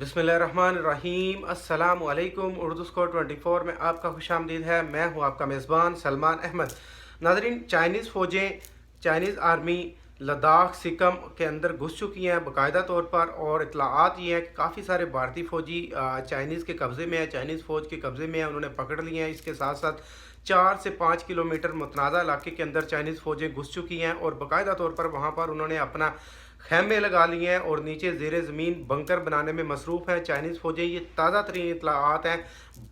बिस्मिल्लाहिर्रहमानिर्रहीम। अस्सलामु अलैकुम। उर्दू स्कोर 24 में आपका खुशामदीद है। मैं हूं आपका मेज़बान सलमान अहमद। नाज़रीन, चाइनीज़ फ़ौजें, चाइनीज़ आर्मी लद्दाख सिक्किम के अंदर घुस चुकी हैं बाकायदा तौर पर, और इतलाआत ये हैं कि काफ़ी सारे भारतीय फ़ौजी चाइनीज़ के कब्ज़े में है, चाइनीज़ फ़ौज के कब्ज़े में है, उन्होंने पकड़ लिए हैं। इसके साथ साथ 4 से 5 किलोमीटर मुतनाज़ा इलाके के अंदर चाइनीज़ फ़ौजें घुस चुकी हैं और बाकायदा तौर पर वहाँ पर उन्होंने अपना खैमे लगा लिए हैं और नीचे ज़ेर ज़मीन बंकर बनाने में मसरूफ़ हैं चाइनीज़ फ़ौजें। ये ताज़ा तरीन इतलाआत हैं,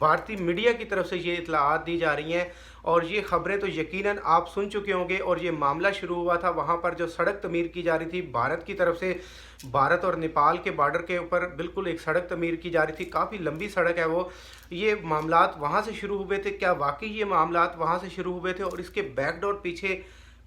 भारतीय मीडिया की तरफ से ये इतलाआत दी जा रही हैं और ये ख़बरें तो यकीनन आप सुन चुके होंगे। और ये मामला शुरू हुआ था वहाँ पर जो सड़क तमीर की जा रही थी भारत की तरफ से, भारत और नेपाल के बॉर्डर के ऊपर बिल्कुल एक सड़क तमीर की जा रही थी, काफ़ी लंबी सड़क है वो। ये मामलात वहाँ से शुरू हुए थे। क्या वाकई ये मामलात वहाँ से शुरू हुए थे और इसके बैकडोर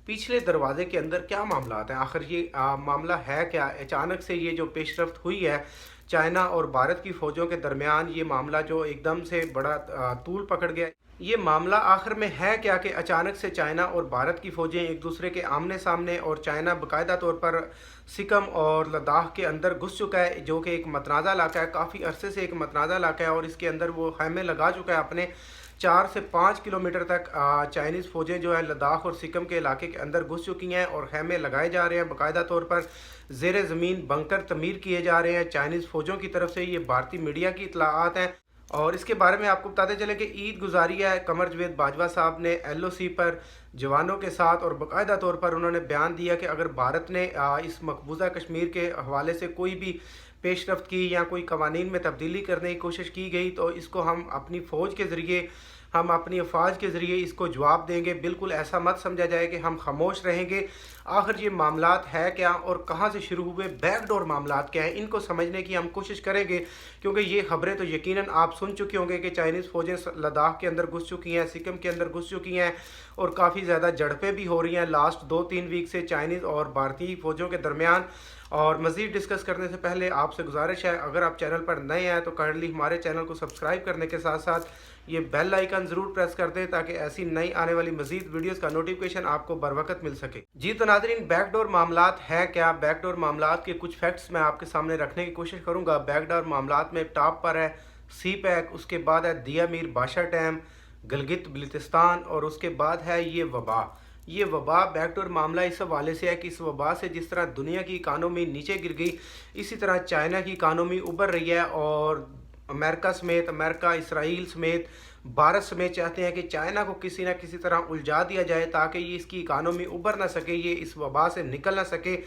पिछले दरवाजे के अंदर क्या मामलात हैं? आखिर ये मामला है क्या? अचानक से ये जो पेशरफ्त हुई है चाइना और भारत की फ़ौजों के दरमियान, ये मामला जो एकदम से बड़ा तूल पकड़ गया, ये मामला आखिर में है क्या कि अचानक से चाइना और भारत की फ़ौजें एक दूसरे के आमने सामने, और चाइना बाकायदा तौर पर सिक्किम और लद्दाख के अंदर घुस चुका है जो कि एक मतनाज़ा इलाका है, काफ़ी अरसे से एक मतनाज़ा इलाका है, और इसके अंदर वो खैमे लगा चुका है अपने। 4 से 5 किलोमीटर तक चाइनीज़ फ़ौजें जो है लद्दाख और सिक्किम के इलाके के अंदर घुस चुकी हैं और खैमे लगाए जा रहे हैं बाकायदा तौर पर। ज़ेर ज़मीन बंकर तमीर किए जा रहे हैं चाइनीज़ फ़ौजों की तरफ से। ये भारतीय मीडिया की इतलाआत हैं और इसके बारे में आपको बताते चले कि ईद गुजारी है कमर जवेद बाजवा साहब ने LOC पर जवानों के साथ, और बाकायदा तौर पर उन्होंने बयान दिया कि अगर भारत ने इस मकबूजा कश्मीर के हवाले से कोई भी पेशरफ्त की या कोई कवानीन में तब्दीली करने की कोशिश की गई तो इसको हम अपनी फ़ौज के ज़रिए, हम अपनी अफवाज के ज़रिए इसको जवाब देंगे। बिल्कुल ऐसा मत समझा जाए कि हम खामोश रहेंगे। आखिर ये मामलात है क्या और कहाँ से शुरू हुए, बैकडोर मामलात क्या हैं, इनको समझने की हम कोशिश करेंगे, क्योंकि ये खबरें तो यकीनन आप सुन चुके होंगे कि चाइनीज़ फ़ौजें लद्दाख के अंदर घुस चुकी हैं, सिक्किम के अंदर घुस चुकी हैं और काफ़ी ज़्यादा झड़पें भी हो रही हैं लास्ट 2-3 वीक से चाइनीज़ और भारतीय फ़ौजों के दरमियान। और मज़ीद डिस्कस करने से पहले आपसे गुजारिश है, अगर आप चैनल पर नए हैं तो काइंडली हमारे चैनल को सब्सक्राइब करने के साथ साथ ये बेल आइकन ज़रूर प्रेस कर दें ताकि ऐसी नई आने वाली मज़ीद वीडियोस का नोटिफिकेशन आपको बर वक्त मिल सके। जी तो नाज़रीन, बैकडोर मामलात है क्या? बैकडोर मामलात के कुछ फैक्ट्स मैं आपके सामने रखने की कोशिश करूँगा। बैकडोर मामलात में टॉप पर है CPEC, उसके बाद है दिया मीर बादशाह डैम, गिलगित बल्तिस्तान, और उसके बाद है ये वबा। ये वबा बैकडोर मामला इस हवाले से है कि इस वबा से जिस तरह दुनिया की इकानमी नीचे गिर गई, इसी तरह चाइना की इकानमी उभर रही है और अमेरिका समेत, अमेरिका इसराइल समेत, भारत समेत चाहते हैं कि चाइना को किसी न किसी तरह उलझा दिया जाए ताकि ये इसकी इकानमी उभर ना सके, ये इस वबा से निकल ना सके।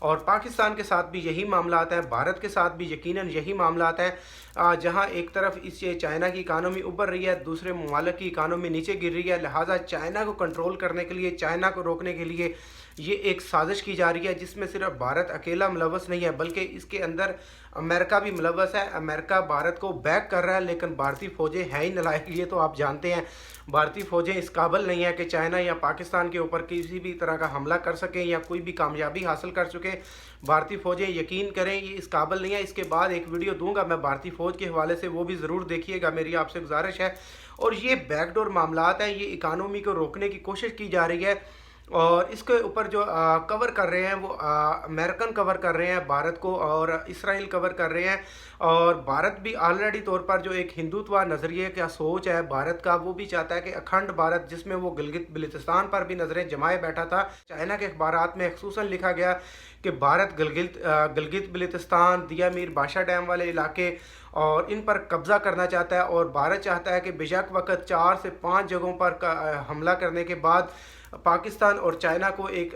और पाकिस्तान के साथ भी यही मामलात हैं, भारत के साथ भी यकीनन यही मामलात हैं, जहां एक तरफ इस चाइना की इकानमी उभर रही है, दूसरे ममालिक की इकानमी नीचे गिर रही है। लिहाजा चाइना को कंट्रोल करने के लिए, चाइना को रोकने के लिए ये एक साजिश की जा रही है जिसमें सिर्फ भारत अकेला मुलव्वस नहीं है बल्कि इसके अंदर अमेरिका भी मुलव्वस है। अमेरिका भारत को बैक कर रहा है, लेकिन भारतीय फ़ौजें हैं ही नालायक, ये तो आप जानते हैं। भारतीय फ़ौजें इस काबिल नहीं है कि चाइना या पाकिस्तान के ऊपर किसी भी तरह का हमला कर सकें या कोई भी कामयाबी हासिल कर चुके। भारतीय फ़ौजें, यकीन करें, ये इस काबिल नहीं है। इसके बाद एक वीडियो दूंगा मैं भारतीय फ़ौज के हवाले से, वो भी ज़रूर देखिएगा, मेरी आपसे गुजारिश है। और ये बैकडोर मामलात हैं, ये इकानमी को रोकने की कोशिश की जा रही है और इसके ऊपर जो कवर कर रहे हैं वो अमेरिकन कवर कर रहे हैं भारत को, और इसराइल कवर कर रहे हैं। और भारत भी ऑलरेडी तौर पर जो एक हिंदुत्व नज़रिए का सोच है भारत का, वो भी चाहता है कि अखंड भारत, जिसमें वो गिलगित बल्तिस्तान पर भी नज़रें जमाए बैठा था। चाइना के अखबारात में ख़ुसूसन लिखा गया कि भारत गिलगित बल्तिस्तान, दिया मीर बादशाह डैम वाले इलाके और इन पर कब्ज़ा करना चाहता है। और भारत चाहता है कि बेशक वक्त 4 से 5 जगहों पर हमला करने के बाद पाकिस्तान और चाइना को एक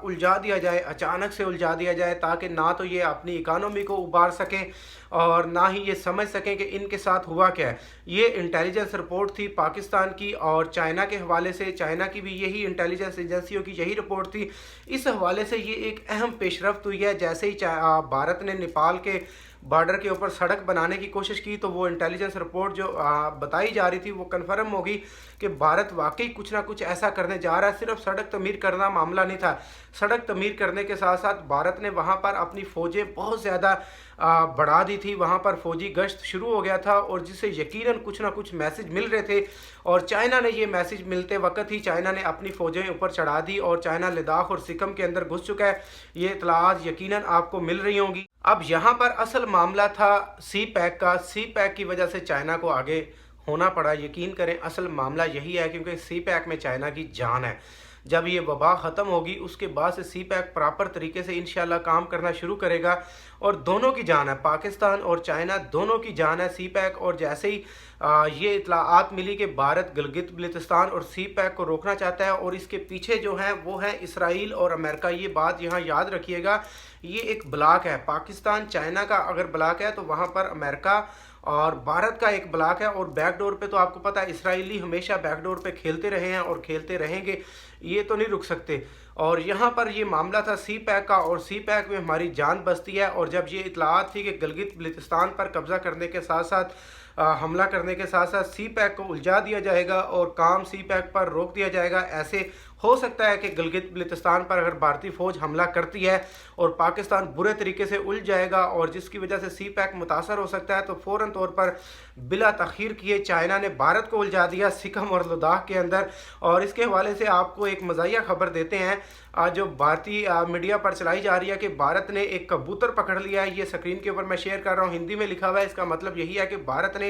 उलझा दिया जाए, अचानक से उलझा दिया जाए, ताकि ना तो ये अपनी इकानमी को उबार सकें और ना ही ये समझ सकें कि इनके साथ हुआ क्या है। ये इंटेलिजेंस रिपोर्ट थी पाकिस्तान की और चाइना के हवाले से, चाइना की भी यही इंटेलिजेंस एजेंसियों की यही रिपोर्ट थी। इस हवाले से ये एक अहम पेशरफ्त हुई है। जैसे ही भारत ने नेपाल के बॉर्डर के ऊपर सड़क बनाने की कोशिश की तो वो इंटेलिजेंस रिपोर्ट जो बताई जा रही थी वो कन्फर्म होगी कि भारत वाकई कुछ ना कुछ ऐसा करने जा रहा है। सिर्फ सड़क तमीर करना मामला नहीं था, सड़क तमीर करने के साथ साथ भारत ने वहाँ पर अपनी फ़ौजें बहुत ज़्यादा बढ़ा दी थी। वहाँ पर फ़ौजी गश्त शुरू हो गया था और जिससे यकीनन कुछ ना कुछ मैसेज मिल रहे थे, और चाइना ने ये मैसेज मिलते वक्त ही चाइना ने अपनी फ़ौजें ऊपर चढ़ा दी और चाइना लद्दाख और सिक्किम के अंदर घुस चुका है। ये इतलात यकीनन आपको मिल रही होंगी। अब यहाँ पर असल मामला था सी पैक का। सी पैक की वजह से चाइना को आगे होना पड़ा। यकीन करें असल मामला यही है, क्योंकि सी पैक में चाइना की जान है। जब ये वबा ख़त्म होगी उसके बाद से सी पैक प्रॉपर तरीके से इंशाल्लाह काम करना शुरू करेगा, और दोनों की जान है, पाकिस्तान और चाइना दोनों की जान है सी पैक। और जैसे ही ये इत्तलाआत मिली कि भारत गिलगित बल्तिस्तान और सी पैक को रोकना चाहता है, और इसके पीछे जो है वो है इसराइल और अमेरिका। ये बात यहाँ याद रखिएगा, ये एक ब्लॉक है। पाकिस्तान चाइना का अगर ब्लॉक है तो वहाँ पर अमेरिका और भारत का एक ब्लॉक है। और बैकडोर पे तो आपको पता है इसराइली हमेशा बैकडोर पे खेलते रहे हैं और खेलते रहेंगे, ये तो नहीं रुक सकते। और यहाँ पर ये मामला था सी पैक का, और सी पैक में हमारी जान बसती है। और जब ये इत्तलाआत थी कि गिलगित बल्तिस्तान पर कब्ज़ा करने के साथ साथ हमला करने के साथ साथ सी पैक को उलझा दिया जाएगा और काम सी पैक पर रोक दिया जाएगा, ऐसे हो सकता है कि गिलगित बल्तिस्तान पर अगर भारतीय फ़ौज हमला करती है और पाकिस्तान बुरे तरीके से उलझ जाएगा, और जिसकी वजह से सी पैक मुतासर हो सकता है, तो फ़ौरन तौर पर बिला तख़ीर किए चाइना ने भारत को उलझा दिया सिकम और लद्दाख के अंदर। और इसके हवाले से आपको एक मज़ाहिया खबर देते हैं, जो भारतीय मीडिया पर चलाई जा रही है कि भारत ने एक कबूतर पकड़ लिया है। ये स्क्रीन के ऊपर मैं शेयर कर रहा हूँ, हिंदी में लिखा हुआ है। इसका मतलब यही है कि भारत ने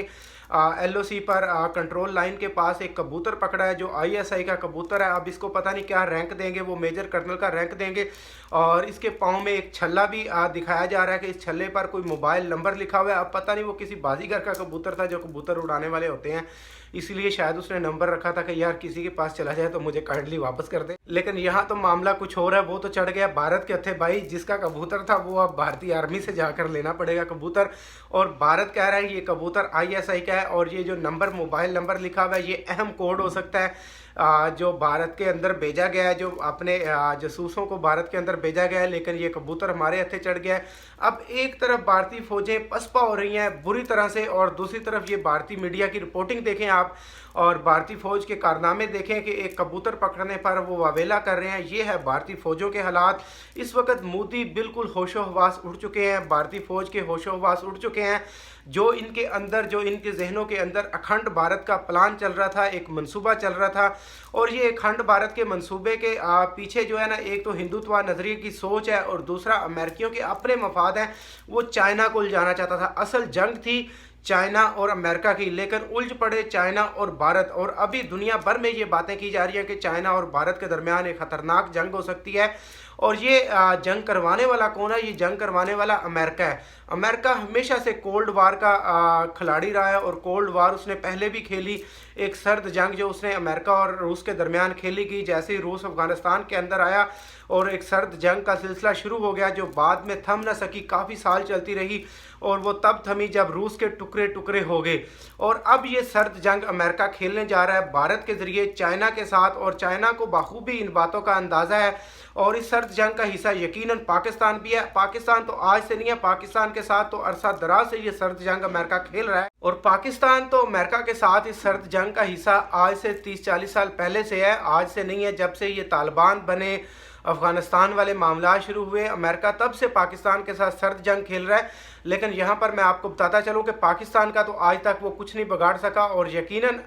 LOC पर कंट्रोल लाइन के पास एक कबूतर पकड़ा है जो ISI का कबूतर है। अब इसको पता नहीं क्या रैंक देंगे, वो मेजर कर्नल का रैंक देंगे। और इसके पाँव में एक छल्ला भी दिखाया जा रहा है कि इस छल्ले पर कोई मोबाइल नंबर लिखा हुआ है। अब पता नहीं वो किसी बाजीगर का कबूतर था जो कबूतर उड़ाने वाले होते हैं, इसलिए शायद उसने नंबर रखा था कि यार किसी के पास चला जाए तो मुझे काइंडली वापस कर दे। लेकिन यहाँ तो मामला कुछ और है, वो तो चढ़ गया भारत के हथे भाई। जिसका कबूतर था वो अब भारतीय आर्मी से जाकर लेना पड़ेगा कबूतर। और भारत कह रहा है ये कबूतर ISI का है, और ये जो नंबर मोबाइल नंबर लिखा हुआ है ये अहम कोड हो सकता है जो भारत के अंदर भेजा गया है, जो अपने जासूसों को भारत के अंदर भेजा गया है। लेकिन ये कबूतर हमारे हथे चढ़ गया है। अब एक तरफ भारतीय फ़ौजें पसपा हो रही हैं बुरी तरह से, और दूसरी तरफ ये भारतीय मीडिया की रिपोर्टिंग देखें आप, और भारतीय फ़ौज के कारनामे देखें कि एक कबूतर पकड़ने पर वो वावेला कर रहे हैं। ये है भारतीय फ़ौजों के हालात। इस वक्त मोदी बिल्कुल होशो हवास उड़ चुके हैं, भारतीय फ़ौज के होशो हवास उड़ चुके हैं। जो इनके अंदर, जो इनके जहनों के अंदर अखंड भारत का प्लान चल रहा था, एक मंसूबा चल रहा था, और ये अखंड भारत के मंसूबे के पीछे जो है ना, एक तो हिंदुत्व नज़रिए की सोच है, और दूसरा अमेरिकियों के अपने मफाद हैं। वो चाइना को उलझाना चाहता था। असल जंग थी चाइना और अमेरिका की, लेकिन उलझ पड़े चाइना और भारत। और अभी दुनिया भर में ये बातें की जा रही हैं कि चाइना और भारत के दरमियान एक ख़तरनाक जंग हो सकती है। और ये जंग करवाने वाला कौन है? ये जंग करवाने वाला अमेरिका है। अमेरिका हमेशा से कोल्ड वार का खिलाड़ी रहा है, और कोल्ड वार उसने पहले भी खेली। एक सर्द जंग जो उसने अमेरिका और रूस के दरमियान खेली गई, जैसे ही रूस अफ़गानिस्तान के अंदर आया और एक सर्द जंग का सिलसिला शुरू हो गया, जो बाद में थम न सकी, काफ़ी साल चलती रही, और वो तब थमी जब रूस के टुकड़े टुकड़े हो गए। और अब ये सर्द जंग अमेरिका खेलने जा रहा है भारत के ज़रिए चाइना के साथ, और चाइना को बाखूबी इन बातों का अंदाज़ा है। और इस सर्द जंग का हिस्सा यकीनन पाकिस्तान भी है। पाकिस्तान तो आज से नहीं है, पाकिस्तान के साथ तो अरसा दराज से ये सर्द जंग अमेरिका खेल रहा है। और पाकिस्तान तो अमेरिका के साथ इस सर्द जंग का हिस्सा आज से 30-40 साल पहले से है, आज से नहीं है। जब से ये तालिबान बने, अफ़गानिस्तान वाले मामला शुरू हुए, अमेरिका तब से पाकिस्तान के साथ सर्द जंग खेल रहा है। लेकिन यहाँ पर मैं आपको बताता चलूँ कि पाकिस्तान का तो आज तक वो कुछ नहीं बिगाड़ सका, और यकीनन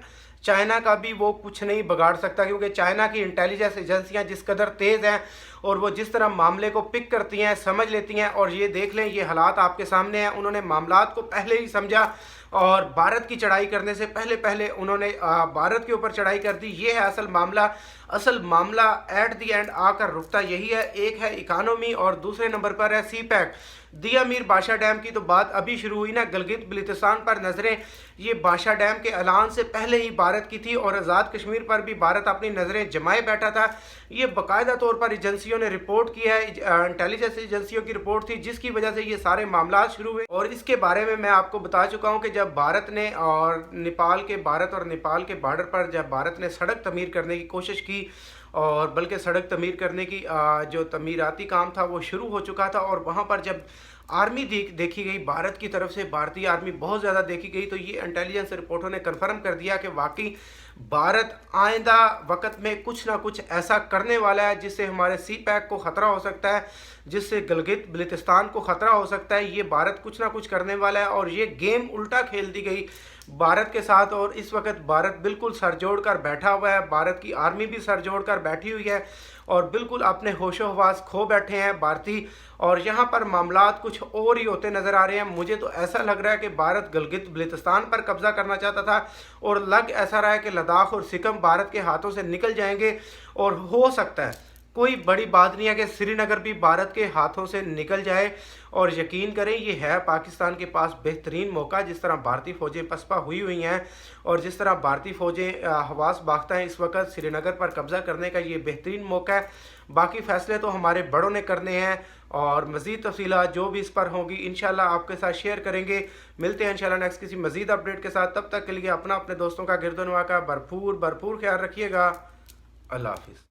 चाइना का भी वो कुछ नहीं बिगाड़ सकता, क्योंकि चाइना की इंटेलिजेंस एजेंसियां जिस कदर तेज़ हैं, और वो जिस तरह मामले को पिक करती हैं, समझ लेती हैं। और ये देख लें, ये हालात आपके सामने हैं। उन्होंने मामलात को पहले ही समझा, और भारत की चढ़ाई करने से पहले उन्होंने भारत के ऊपर चढ़ाई कर दी। ये है असल मामला। असल मामला एट दी एंड आकर रुकता यही है, एक है इकानमी और दूसरे नंबर पर है सी पैक। दिया मीर बादशाह डैम की तो बात अभी शुरू हुई ना, गिलगित बल्तिस्तान पर नज़रें ये बादशाह डैम के ऐलान से पहले ही भारत की थी, और आज़ाद कश्मीर पर भी भारत अपनी नज़रें जमाए बैठा था। ये बाकायदा तौर पर एजेंसियों ने रिपोर्ट किया है, इंटेलिजेंस एजेंसियों की रिपोर्ट थी, जिसकी वजह से ये सारे मामला शुरू हुए। और इसके बारे में मैं आपको बता चुका हूँ कि जब भारत ने और नेपाल के बॉर्डर पर जब भारत ने सड़क तमीर करने की कोशिश की, और बल्कि सड़क तमीर करने की जो तमीराती काम था वो शुरू हो चुका था, और वहाँ पर जब आर्मी देखी गई भारत की तरफ से, भारतीय आर्मी बहुत ज़्यादा देखी गई, तो ये इंटेलिजेंस रिपोर्टों ने कन्फर्म कर दिया कि वाकई भारत आइंदा वक्त में कुछ ना कुछ ऐसा करने वाला है जिससे हमारे सी पैक को ख़तरा हो सकता है, जिससे गिलगित बल्तिस्तान को ख़तरा हो सकता है। ये भारत कुछ ना कुछ करने वाला है, और ये गेम उल्टा खेल दी गई। भारत के साथ, और इस वक्त भारत बिल्कुल सर जोड़ कर बैठा हुआ है, भारत की आर्मी भी सर जोड़ कर बैठी हुई है और बिल्कुल अपने होशो हवास खो बैठे हैं भारतीय। और यहाँ पर मामलात कुछ और ही होते नज़र आ रहे हैं। मुझे तो ऐसा लग रहा है कि भारत गिलगित बल्तिस्तान पर कब्ज़ा करना चाहता था और लग ऐसा रहा है कि लद्दाख और सिक्किम भारत के हाथों से निकल जाएंगे। और हो सकता है, कोई बड़ी बात नहीं है कि श्रीनगर भी भारत के हाथों से निकल जाए। और यकीन करें, ये है पाकिस्तान के पास बेहतरीन मौका। जिस तरह भारतीय फ़ौजें पसपा हुई हैं और जिस तरह भारतीय फ़ौजें हवास बाख्ता हैं इस वक्त, श्रीनगर पर कब्ज़ा करने का ये बेहतरीन मौका है। बाकी फ़ैसले तो हमारे बड़ों ने करने हैं और मज़ीद तफ़सीलात जो भी इस पर होंगी इंशाल्लाह आपके साथ शेयर करेंगे। मिलते हैं इंशाल्लाह नेक्स्ट किसी मज़ीद अपडेट के साथ। तब तक के लिए अपने दोस्तों का गिरदोनवा का भरपूर ख्याल रखिएगा। अल्लाह हाफ़िज़।